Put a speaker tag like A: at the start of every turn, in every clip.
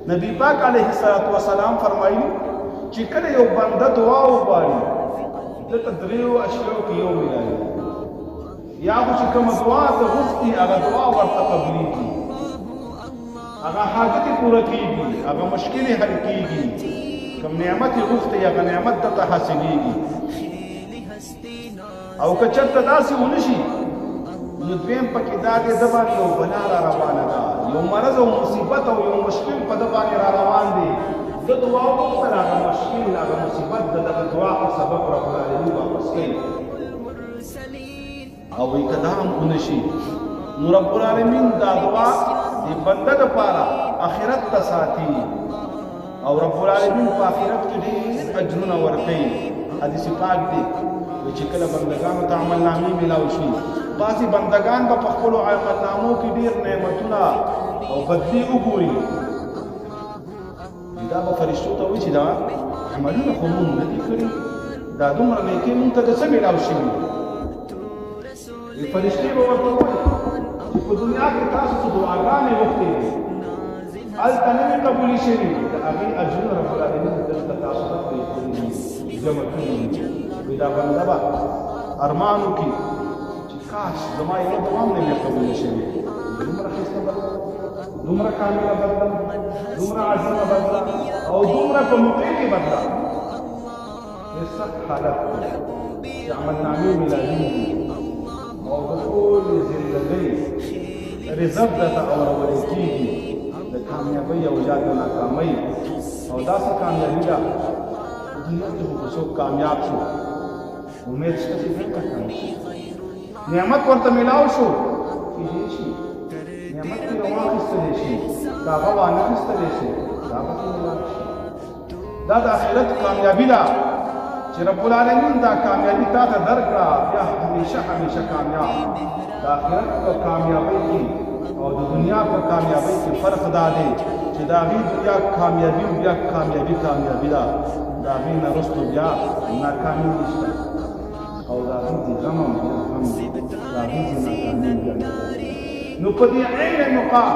A: نبی پاک علیه السلام فرمایي چې کله یو بنده دعا وغواړي دلته دریو اشیاء کې یو ملایي یا خو چې کومه دعا ته غوښتي هغه دعا ورته قبلېږي هغه حاجت پوره کېږي هغه مشکل حل کېږي کوم نعمت یې غوښتي هغه نعمت درته حاصلېږي او که چېرته داسې ونه شي نو دویم پکې دا دی ده باندې یو بلا را روانه ده یو مرض او مصیبت او یو مشکل په ده باندې را روان دی ده دعا وغوښتل هغه مشکل هغه مصیبت د دغه دعا په سبب رب العالمین واپس کوي او وایي که دا هم ونه شي نو رب العالمین دا دعا د بنده دپاره آخرت ته ساتي او رب العالمین په آخرت کې ډېر اجرونه ورکوي حدیث پاک دی چې کله بندگانو ته عملنامې میلاو شي بعضې بندگان به په خپلو عملنامو کې ډېر نعمتونه او بدلي وګوري دا به فرشتو ته وایي چې دا عملونه خو مونږ نه دي کړي دا دومره نیکۍ مونږ ته د څه میلاو شوي فرشتې به ورته وایي چې په دنیا کې تاسو څه دعاګانې وکړې هلته نه وي قبولې شوي د هغې اجرونه رب العالمین دلته تاسو ته پرېښودي جمع کړي وي دا بنده به ارمان وکړي چې کاش زما یوه دعا هم نه وي قبوله شوې دومره ښایسته بدله دومره کامله بدله دومره عظیمه بدله او دومره په موقع کې بدله ډېر سخت حالت دی چې عملنامې میلاویږي او د ټولې زندګۍ رزق درته اورول کېږي د کامیابۍ او یا د ناکامۍ او داسې کامیابي ده دنیا کې خو څوک کامیاب شو امید شته چې بېرته کامیاب شي نعمت ورته میلاو شو کېدای شي نعمت ترې واخیستلی شي که هغه وانخیستلی شي دا به ترې ولاړ شي دا د آخرت کامیابي ده چې رب العالمین دا کامیابي تا ته درکړه بیا همیشه همیشه کامیاب د آخرت په کامیابۍ کې او د دنیا په کامیابۍ کې فرق دا دی چې د هغې دنیا کامیابي بیا کامیابي ده د هغې نه وروسته بیا ناکامي نشته او د هغې د غم هم بیا غم دی د هغې د ناکامي بیا نو په دې عین مقام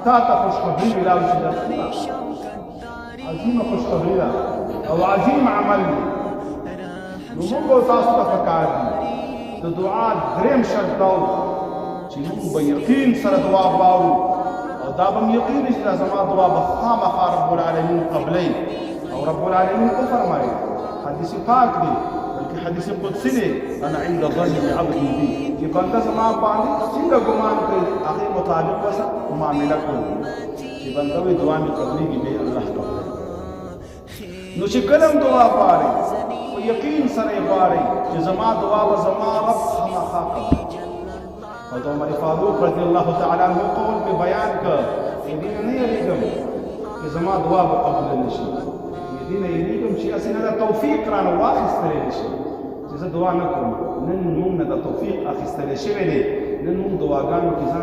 A: تا ته خوشخبري میلاو شي دا عظیمه خوشخبري ده او عظیم عمل دی نو موږ به تاسو ته پکار دي د دعا درېیم شرط دا چې موږ به یقین سره دعا غواړو او دا به م یقین چې دا زما دعا به خامخا رب العالمین قبلوي او رب العالمین وفرمایي حدیث پاک دی بلکې حدیث قدسي دی انا عند ظن عبدي بي چې بنده زما باندې څنګه ګمان کوي هغې مطابق ورسره معامله کوو چې بنده وایي دعا مې قبلېږي بیا الله قبلوي نو چې کله هم دعا غواړئ په یقین سره یې غواړئ چې زما دعا به زما رب خامخا قبلوي او د عمر فاروق رضی الله تعالی عنه قول په بیان کړ دې نه یریږم چې زما دعا به قبوله نه شي دې نه یریږم چې هسې نه د توفیق رانه واخیستلی شي چې زه دعا نه کوم نن موږ نه د توفیق اخیستلی شوی دی نن موږ دعاګانو کې ځان